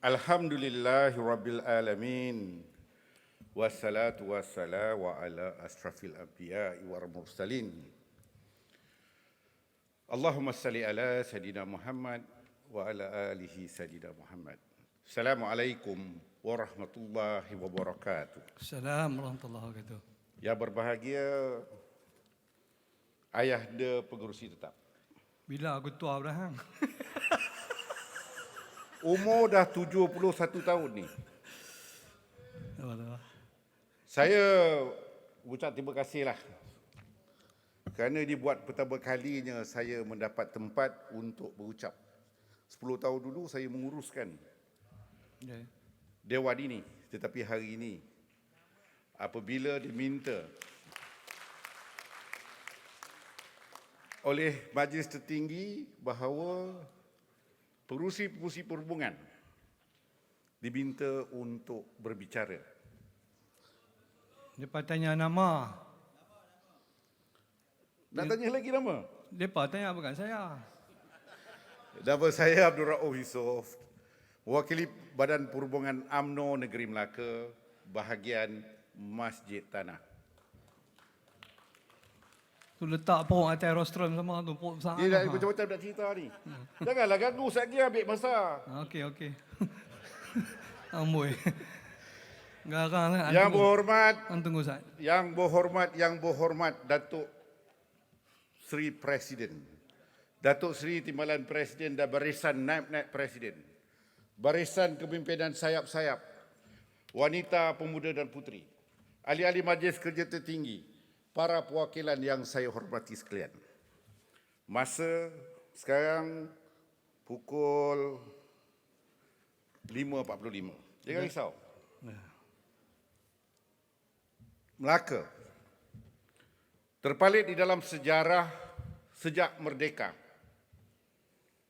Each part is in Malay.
Alhamdulillahi Rabbil Alamin. Wassalatu wassalamu ala ashrafil anbiya'i wal mursalin. Allahumma salli ala Sayyidina Muhammad wa ala alihi Sayyidina Muhammad. Assalamualaikum warahmatullahi wabarakatuh. Assalamualaikum warahmatullahi wabarakatuh. Yang berbahagia, ayahda pengerusi tetap. Bila aku tua dah hang? Umur dah 71 tahun ni. Saya ucap terima kasihlah kerana dibuat pertama kalinya saya mendapat tempat untuk berucap. 10 tahun dulu saya menguruskan dewan ini, tetapi hari ini apabila diminta oleh Majlis Tertinggi bahawa pengerusi-pengerusi perhubungan diminta untuk berbicara. Depa tanya nama. Nak tanya lagi nama? Depa tanya bukan saya. Nama saya Abdul Rauf Yusof, mewakili Badan Perhubungan UMNO Negeri Melaka, bahagian Masjid Tanah. Tu letak pokok atas rostrum sama tu pokok besar. Dia dah macam-macam nak cerita ni. Janganlah ganggu, sekejap lagi ambil masa. Okey. Amboi. Garang lah. Yang berhormat, Tunggu Ustaz. yang berhormat Datuk Seri Presiden, Datuk Seri Timbalan Presiden dan barisan naib-naib Presiden, barisan kepimpinan sayap-sayap, wanita, pemuda dan puteri, ahli-ahli Majlis Kerja Tertinggi, para perwakilan yang saya hormati sekalian. Masa sekarang pukul 5.45. Jangan risau. Melaka terpalit di dalam sejarah sejak merdeka.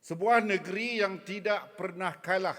Sebuah negeri yang tidak pernah kalah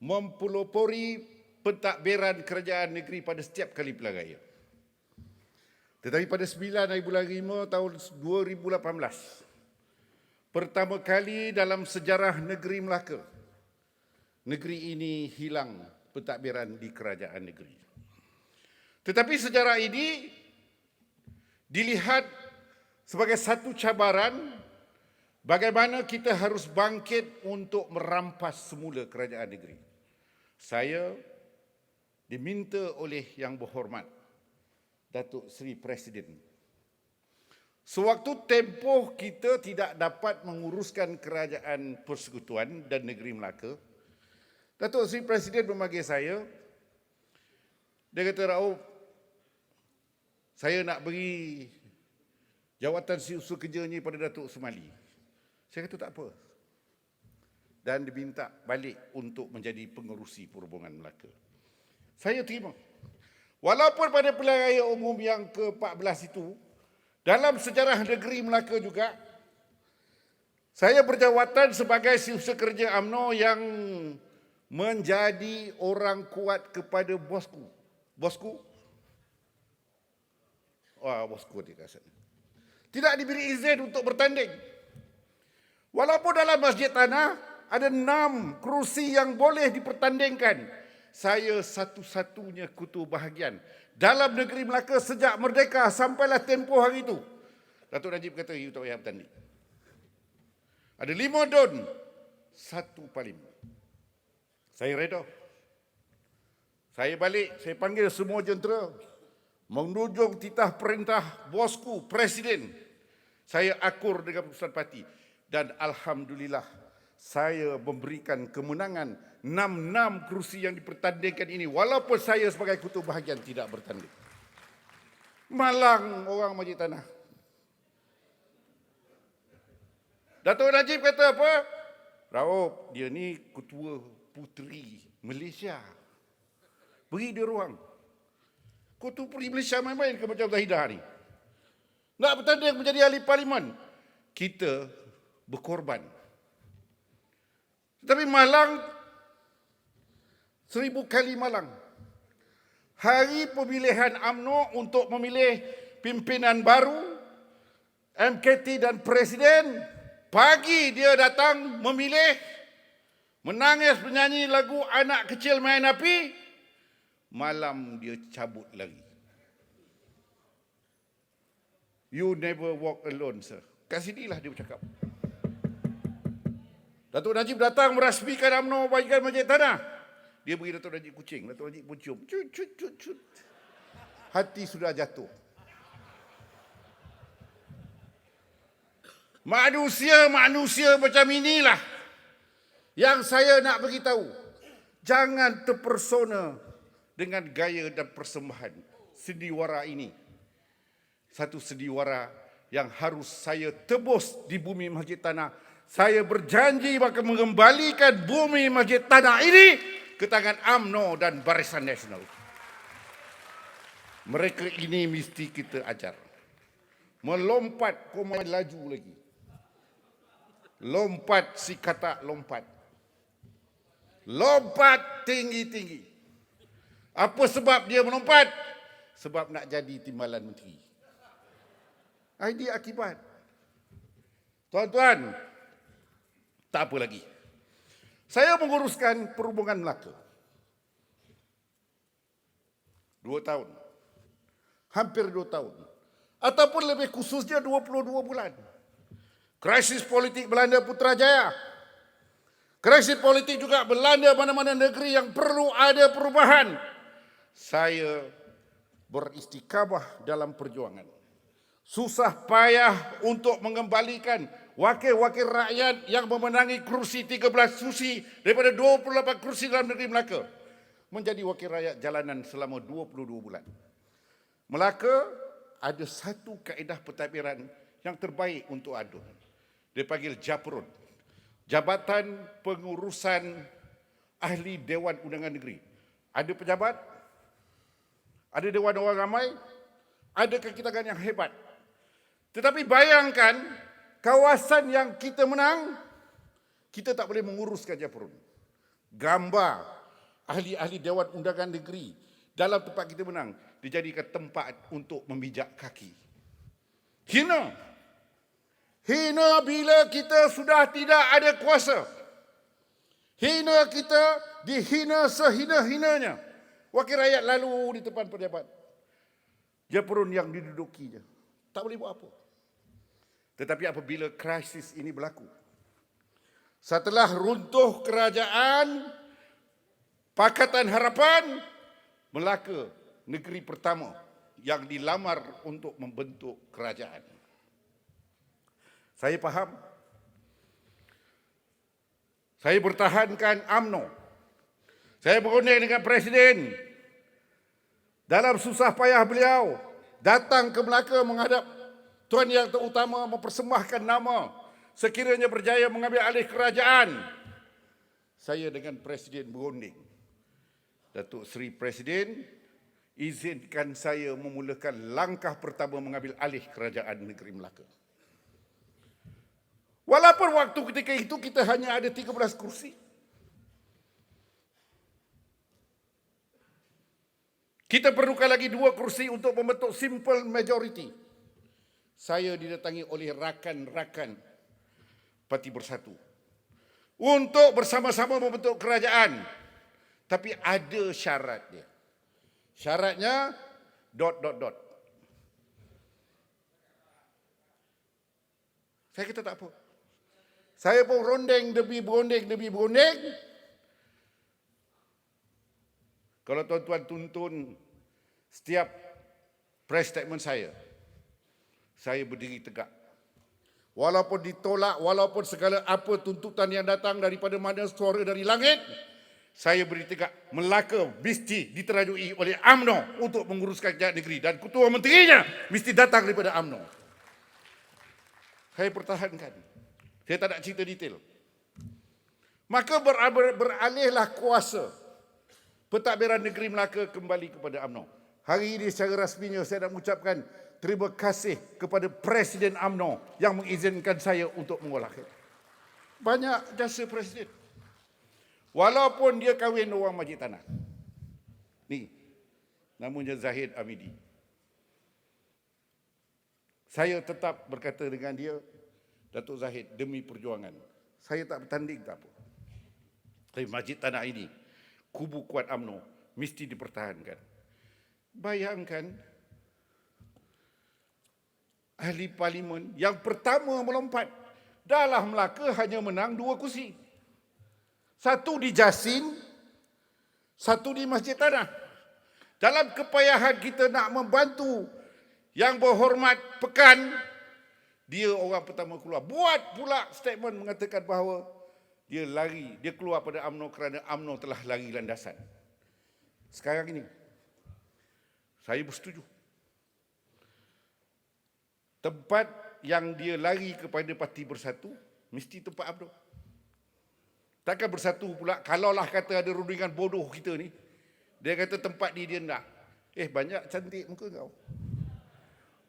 mempelopori pentadbiran kerajaan negeri pada setiap kali pilihan raya. Tetapi pada 9 hari bulan 5 tahun 2018, pertama kali dalam sejarah negeri Melaka, negeri ini hilang pentadbiran di kerajaan negeri. Tetapi sejarah ini dilihat sebagai satu cabaran bagaimana kita harus bangkit untuk merampas semula kerajaan negeri. Saya diminta oleh Yang Berhormat Datuk Seri Presiden, sewaktu tempoh kita tidak dapat menguruskan kerajaan persekutuan dan negeri Melaka, Datuk Seri Presiden memanggil saya. Dia kata, Rauf, saya nak beri jawatan usaha kerjanya pada Datuk Sumali. Saya kata tak apa. Dan diminta balik untuk menjadi pengerusi perhubungan Melaka. Saya terima. Walaupun pada pilihan raya umum yang ke-14 itu, dalam sejarah negeri Melaka juga, saya berjawatan sebagai usaha kerja UMNO yang menjadi orang kuat kepada bosku. Bosku? Wah, bosku di kat sana. Tidak diberi izin untuk bertanding. Walaupun dalam Masjid Tanah ada 6 kerusi yang boleh dipertandingkan, saya satu-satunya kutu bahagian dalam negeri Melaka sejak merdeka sampailah tempoh hari itu. Datuk Najib kata, you tak payah bertanding. Ada 5 don, 1 palim. Saya reda. Saya balik, saya panggil semua jentera, menunjuk titah perintah bosku, Presiden. Saya akur dengan keputusan parti. Dan Alhamdulillah, saya memberikan kemenangan 6 kerusi yang dipertandingkan ini, walaupun saya sebagai ketua bahagian tidak bertanding. Malang orang Masjid Tanah. Datuk Najib kata apa? Rauf, dia ni ketua puteri Malaysia. Beri dia ruang. Ketua puteri Malaysia main-main ke macam Zahidah ni? Nak bertanding menjadi ahli parlimen. Kita berkorban. Tetapi Malang, 1000 kali Malang. Hari pemilihan UMNO untuk memilih pimpinan baru, MKT dan Presiden, pagi dia datang memilih menangis menyanyi lagu anak kecil main api, malam dia cabut lagi. You never walk alone, sir. Kat sinilah dia bercakap. Datuk Najib datang merasmikan UMNO bagikan Masjid Tanah. Dia beri Datuk Najib kucing. Datuk Najib pun cium. Cut, cut, cut, cut. Hati sudah jatuh. Manusia macam inilah yang saya nak beritahu. Jangan terpersona dengan gaya dan persembahan sendiwara ini. Satu sendiwara yang harus saya tebus di bumi Masjid Tanah. Saya berjanji akan mengembalikan bumi Masjid Tanah ini ke tangan UMNO dan Barisan Nasional. Mereka ini mesti kita ajar. Melompat koma laju lagi. Lompat si kata lompat. Lompat tinggi-tinggi. Apa sebab dia melompat? Sebab nak jadi timbalan menteri. Ini akibat. Tuan-tuan, tak apa lagi. Saya menguruskan perhubungan Melaka. 2 tahun. Hampir 2 tahun. Ataupun lebih khususnya 22 bulan. Krisis politik melanda Putrajaya. Krisis politik juga melanda mana-mana negeri yang perlu ada perubahan. Saya beristiqamah dalam perjuangan. Susah payah untuk mengembalikan wakil-wakil rakyat yang memenangi kursi 13 kursi daripada 28 kursi dalam negeri Melaka menjadi wakil rakyat jalanan selama 22 bulan. Melaka ada satu kaedah pentadbiran yang terbaik untuk adun. Dia panggil JAPRUN, Jabatan Pengurusan Ahli Dewan Undangan Negeri. Ada pejabat, ada dewan orang ramai, ada kekitangan yang hebat. Tetapi bayangkan, kawasan yang kita menang, kita tak boleh menguruskan JAPRUN. Gambar ahli-ahli Dewan Undangan Negeri dalam tempat kita menang dijadikan tempat untuk memijak kaki. Hina. Hina bila kita sudah tidak ada kuasa. Hina kita dihina sehina-hinanya. Wakil rakyat lalu di depan pejabat. JAPRUN yang didudukinya. Tak boleh buat apa. Tetapi apabila krisis ini berlaku, setelah runtuh kerajaan Pakatan Harapan, Melaka negeri pertama yang dilamar untuk membentuk kerajaan. Saya faham. Saya bertahankan UMNO. Saya berunding dengan Presiden. Dalam susah payah beliau datang ke Melaka menghadap Tuan Yang Terutama mempersembahkan nama sekiranya berjaya mengambil alih kerajaan. Saya dengan Presiden berunding. Datuk Seri Presiden, izinkan saya memulakan langkah pertama mengambil alih kerajaan negeri Melaka. Walaupun waktu ketika itu kita hanya ada 13 kursi. Kita perlukan lagi 2 kursi untuk membentuk simple majority. Saya didatangi oleh rakan-rakan Parti Bersatu untuk bersama-sama membentuk kerajaan. Tapi ada syarat dia. Syaratnya ... Saya kata tak apa. Saya pun rondeng demi berunding. Kalau tuan-tuan tuntun setiap press statement saya berdiri tegak. Walaupun ditolak, walaupun segala apa tuntutan yang datang daripada mana suara dari langit, saya berdiri tegak. Melaka mesti diterajui oleh UMNO untuk menguruskan kerajaan negeri. Dan ketua menterinya mesti datang daripada UMNO. Saya pertahankan. Saya tak nak cerita detail. Maka beralihlah kuasa pentadbiran negeri Melaka kembali kepada UMNO. Hari ini secara rasminya saya nak mengucapkan terima kasih kepada Presiden UMNO yang mengizinkan saya untuk mengolahkan. Banyak jasa Presiden. Walaupun dia kahwin orang Masjid Tanah. Ni, namanya Zahid Amidi. Saya tetap berkata dengan dia, Datuk Zahid, demi perjuangan. Saya tak bertanding, tak apa. Tapi masjid tanah ini, kubu kuat UMNO, mesti dipertahankan. Bayangkan, ahli parlimen yang pertama melompat, dalam Melaka hanya menang 2 kursi. Satu di Jasin, satu di Masjid Tanah. Dalam kepayahan kita nak membantu yang berhormat Pekan, dia orang pertama keluar. Buat pula statement mengatakan bahawa dia keluar pada UMNO kerana UMNO telah lari landasan. Sekarang ini, saya bersetuju. Tempat yang dia lari kepada Parti Bersatu, mesti tempat UMNO. Takkan Bersatu pula, kalaulah kata ada rundingan bodoh kita ni, dia kata tempat ni dia nak. Banyak cantik muka kau.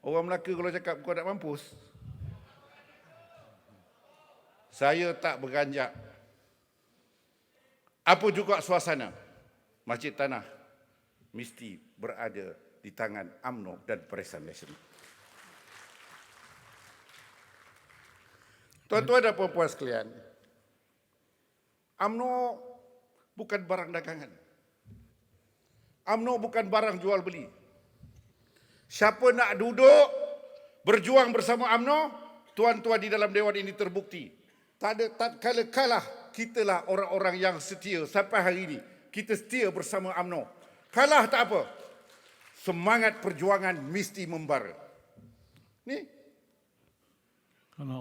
Orang Melaka kalau cakap kau nak mampus, saya tak beranjak. Apa juga suasana, Masjid Tanah mesti berada di tangan UMNO dan Barisan Nasional. Tuan-tuan dan puan-puan sekalian, UMNO bukan barang dagangan. UMNO bukan barang jual beli. Siapa nak duduk berjuang bersama UMNO, tuan-tuan di dalam Dewan ini terbukti. Tak kala kalah, kitalah orang-orang yang setia sampai hari ini. Kita setia bersama UMNO. Kalah tak apa. Semangat perjuangan mesti membara. Ni,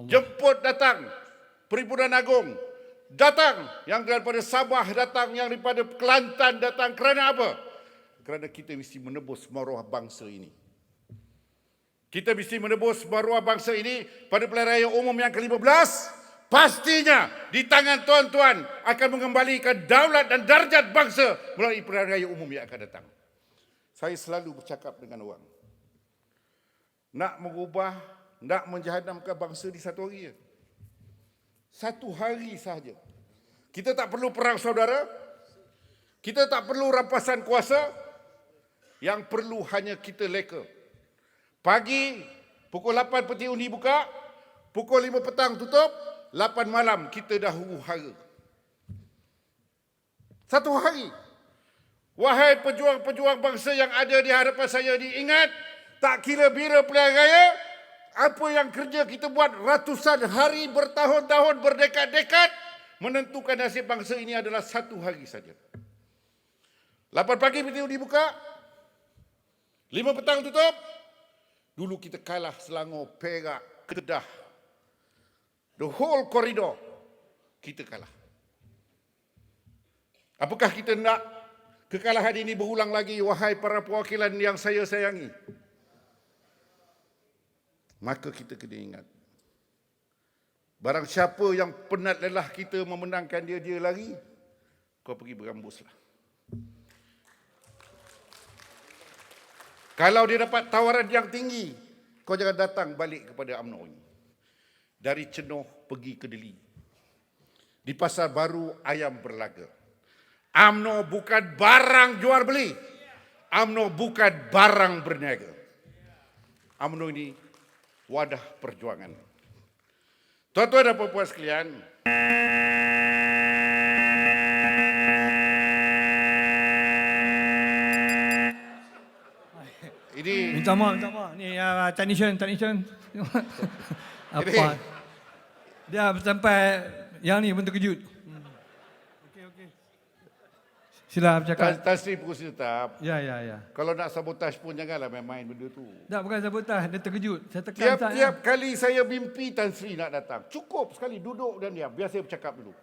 jemput datang, Perhimpunan Agung datang, yang daripada Sabah datang, yang daripada Kelantan datang. Kerana apa? Kerana kita mesti menebus maruah bangsa ini. Kita mesti menebus maruah bangsa ini pada pilihan raya umum yang ke-15. Pastinya di tangan tuan-tuan akan mengembalikan daulat dan darjat bangsa melalui pilihan raya umum yang akan datang. Saya selalu bercakap dengan orang, nak mengubah, nak menjahannamkan bangsa di satu hari. Satu hari sahaja. Kita tak perlu perang saudara. Kita tak perlu rampasan kuasa. Yang perlu hanya kita leka. Pagi, pukul 8 peti undi buka. Pukul 5 petang tutup. 8 malam kita dah huru-hara. Satu hari. Wahai pejuang-pejuang bangsa yang ada di hadapan saya ini, ingat, tak kira bila pilihan raya, apa yang kerja kita buat ratusan hari, bertahun-tahun, berdekad-dekad, menentukan nasib bangsa ini adalah satu hari saja. 8 pagi peti undi buka, 5 petang tutup. Dulu kita kalah Selangor, Perak, Kedah. The whole corridor kita kalah. Apakah kita nak kekalahan ini berulang lagi, wahai para perwakilan yang saya sayangi? Maka kita kena ingat, barang siapa yang penat lelah kita memenangkan dia lari, kau pergi berambuslah. Kalau dia dapat tawaran yang tinggi, kau jangan datang balik kepada UMNO ini. Dari Cenoh pergi ke Deli. Di Pasar Baru ayam berlaga. UMNO bukan barang jual beli. UMNO bukan barang berniaga. UMNO ini wadah perjuangan. Tuan-tuan dan puan-puan sekalian, ini Minta maaf. Ni technician. Apa? Dia sampai yang ni pun terkejut. Okey. Sila bercakap. Tasri pengurusi tetap. Ya. Kalau nak sabotaj pun janganlah main-main benda tu. Tak, bukan sabotah, dia terkejut. Saya tekan Tiap-tiap kali saya mimpi Tan Sri nak datang, cukup sekali duduk dan diam. Biar saya bercakap dulu.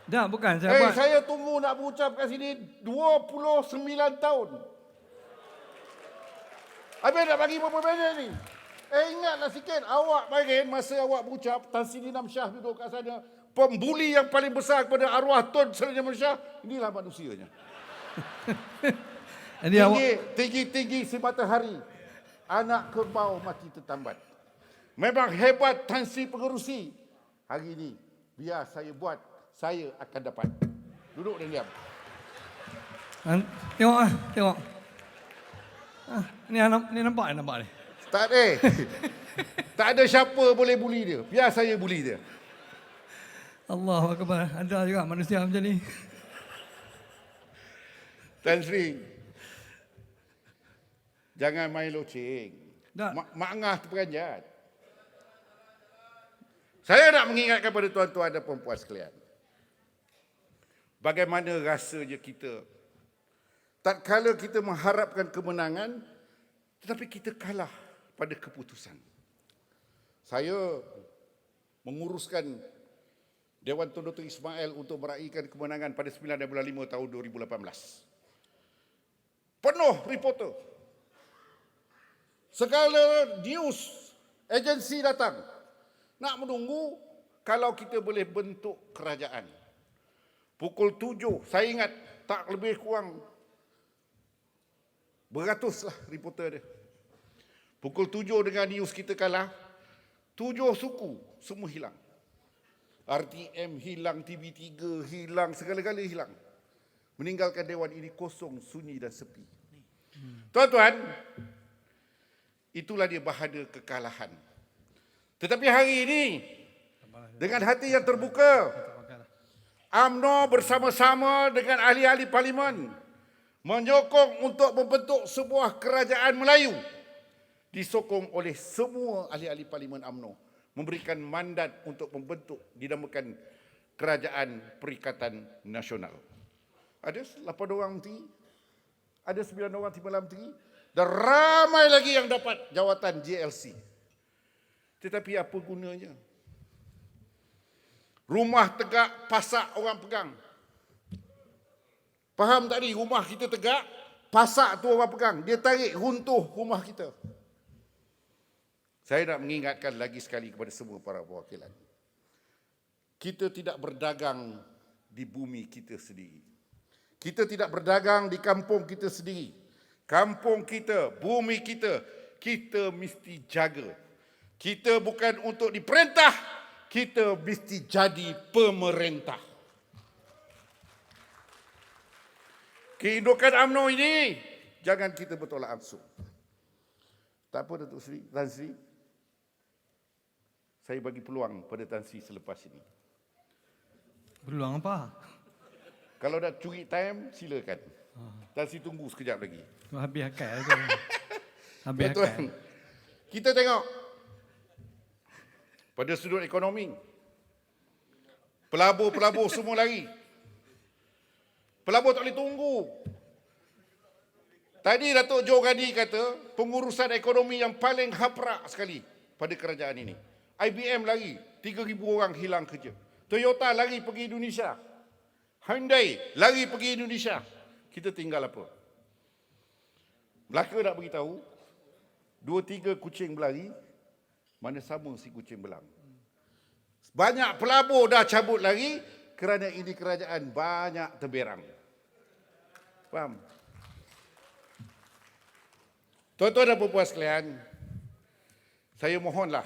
Tak, bukan. Saya buat. Saya tunggu nak berucap kat sini 29 tahun. Habis nak bagi berapa banyak ni? Ingatlah sikit, awak main masa awak berucap, Tan Sri Namsyah duduk kat sana. Pembuli yang paling besar kepada arwah Tun Sri Namsyah, inilah manusianya. Tinggi si matahari. Anak kerbau mati tertambat. Memang hebat Tan Sri Pengerusi. Hari ini, biar saya buat, saya akan dapat. Duduk dan diam. Tengok. Ni nampak ni. Tak ada. Tak ada siapa boleh buli dia. Biar saya buli dia. Allahu Akbar. Ada juga manusia macam ni. Tan Sri, jangan main loceng. Tak. Mak ngah terperanjat. Saya nak mengingatkan pada tuan-tuan dan puan-puan sekalian. Bagaimana rasanya kita tak kala kita mengharapkan kemenangan, tetapi kita kalah pada keputusan. Saya menguruskan Dewan Tun Dr. Ismail untuk meraihkan kemenangan pada 9 bulan 5 tahun 2018. Penuh reporter. Segala news agensi datang nak menunggu kalau kita boleh bentuk kerajaan. Pukul 7, saya ingat tak lebih kurang beratus lah reporter dia. Pukul 7 dengan news kita kalah, 7 suku semua hilang. RTM hilang, TV3 hilang, segala-galanya hilang. Meninggalkan dewan ini kosong, sunyi dan sepi. Tuan-tuan, itulah dia bahada kekalahan. Tetapi hari ini, dengan hati yang terbuka, UMNO bersama-sama dengan ahli-ahli parlimen menyokong untuk membentuk sebuah kerajaan Melayu, disokong oleh semua ahli-ahli parlimen UMNO, memberikan mandat untuk membentuk, dinamakan Kerajaan Perikatan Nasional. Ada 8 orang menteri, ada 9 orang timbalan menteri, dan ramai lagi yang dapat jawatan JLC. Tetapi apa gunanya? Rumah tegak, pasak orang pegang. Faham tak ni? Rumah kita tegak, pasak tu orang pegang. Dia tarik, runtuh rumah kita. Saya nak mengingatkan lagi sekali kepada semua para perwakilan. Kita tidak berdagang di bumi kita sendiri. Kita tidak berdagang di kampung kita sendiri. Kampung kita, bumi kita, kita mesti jaga. Kita bukan untuk diperintah, kita mesti jadi pemerintah. Kehidupan UMNO ini, jangan kita bertolak ansur. Tak apa Datuk Seri, Tan Sri. Saya bagi peluang pada Tan Sri selepas ini. Peluang apa? Kalau nak curi time, silakan. Tan Sri tunggu sekejap lagi. Habis akal tu. Habis akal. Tuan, kita tengok pada sudut ekonomi. Pelabur-pelabur semua lari. Pelabur tak boleh tunggu. Tadi Datuk Joe Ghani kata pengurusan ekonomi yang paling haprak sekali pada kerajaan ini. IBM lari, 3,000 orang hilang kerja. Toyota lari pergi Indonesia. Hyundai lari pergi Indonesia. Kita tinggal apa? Melaka nak beritahu, 2-3 kucing berlari, mana sama si kucing belang. Banyak pelabur dah cabut lari kerana ini kerajaan banyak terberang. Faham? Tuan-tuan dan puan-puan sekalian, saya mohonlah.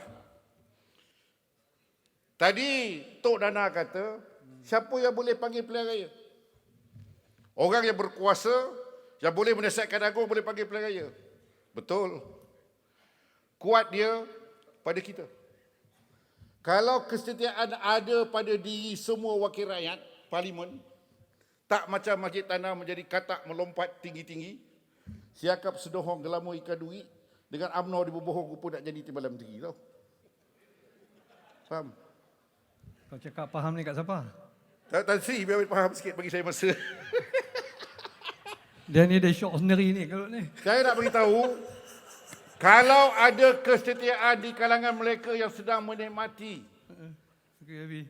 Tadi Tok Dana kata, siapa yang boleh panggil pilihan raya? Orang yang berkuasa, yang boleh menasihatkan agung boleh panggil pilihan raya. Betul. Kuat dia pada kita. Kalau kesetiaan ada pada diri semua wakil rakyat, parlimen, tak macam Masjid Tanah menjadi katak melompat tinggi-tinggi, siakap sedohong gelamo ikan duit, dengan UMNO di bawah pun nak jadi timbalan menteri tau. Faham? Kau cakap faham ni kat siapa? Tan Sri biar faham sikit bagi saya masa. Dia ni dah syok sendiri ni kalau ni. Saya nak beritahu, kalau ada kesetiaan di kalangan mereka yang sedang menikmati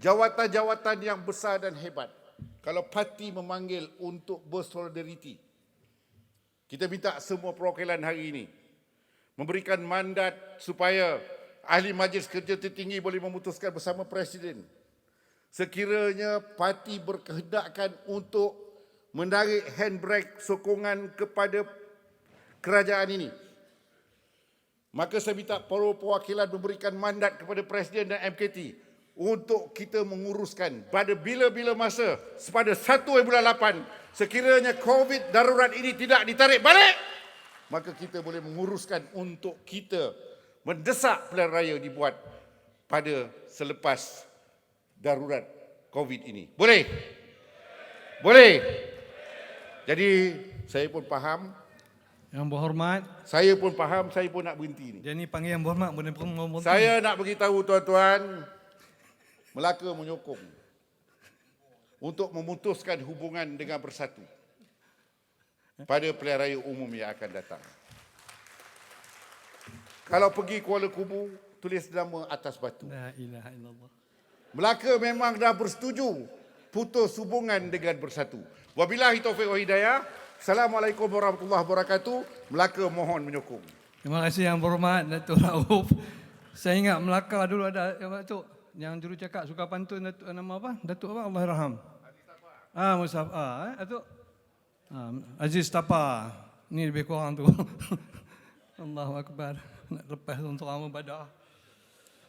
jawatan-jawatan yang besar dan hebat, kalau parti memanggil untuk bersolidariti, kita minta semua perwakilan hari ini memberikan mandat supaya ahli majlis kerja tertinggi boleh memutuskan bersama Presiden. Sekiranya parti berkehendakkan untuk menarik handbrake sokongan kepada kerajaan ini, maka saya minta para perwakilan memberikan mandat kepada Presiden dan MKT untuk kita menguruskan pada bila-bila masa pada 1 bulan 8, sekiranya COVID darurat ini tidak ditarik balik, maka kita boleh menguruskan untuk kita mendesak pilihan raya dibuat pada selepas darurat COVID ini. Boleh? Boleh? Jadi saya pun faham, Yang berhormat, saya pun faham, saya pun nak berhenti ni. jadi panggil yang berhormat boleh ngomong. Saya nak beritahu tuan-tuan, Melaka menyokong untuk memutuskan hubungan dengan Bersatu pada pilihan raya umum yang akan datang. Kalau pergi Kuala Kubu, tulis nama atas batu. La ilaha illallah. Melaka memang dah bersetuju putus hubungan dengan Bersatu. Wabillahi taufiq wal hidayah. Assalamualaikum warahmatullahi wabarakatuh. Melaka mohon menyokong. Terima kasih yang berhormat Datuk Rauf. Saya ingat Melaka dulu ada Datuk yang juru cakap suka pantun Datuk nama apa? Datuk apa? Allahyarham. Mustafa. Datuk Aziz Tapa. Ni lebih kurang tu. Allahu Akbar. Nak lepas untuk amal badah.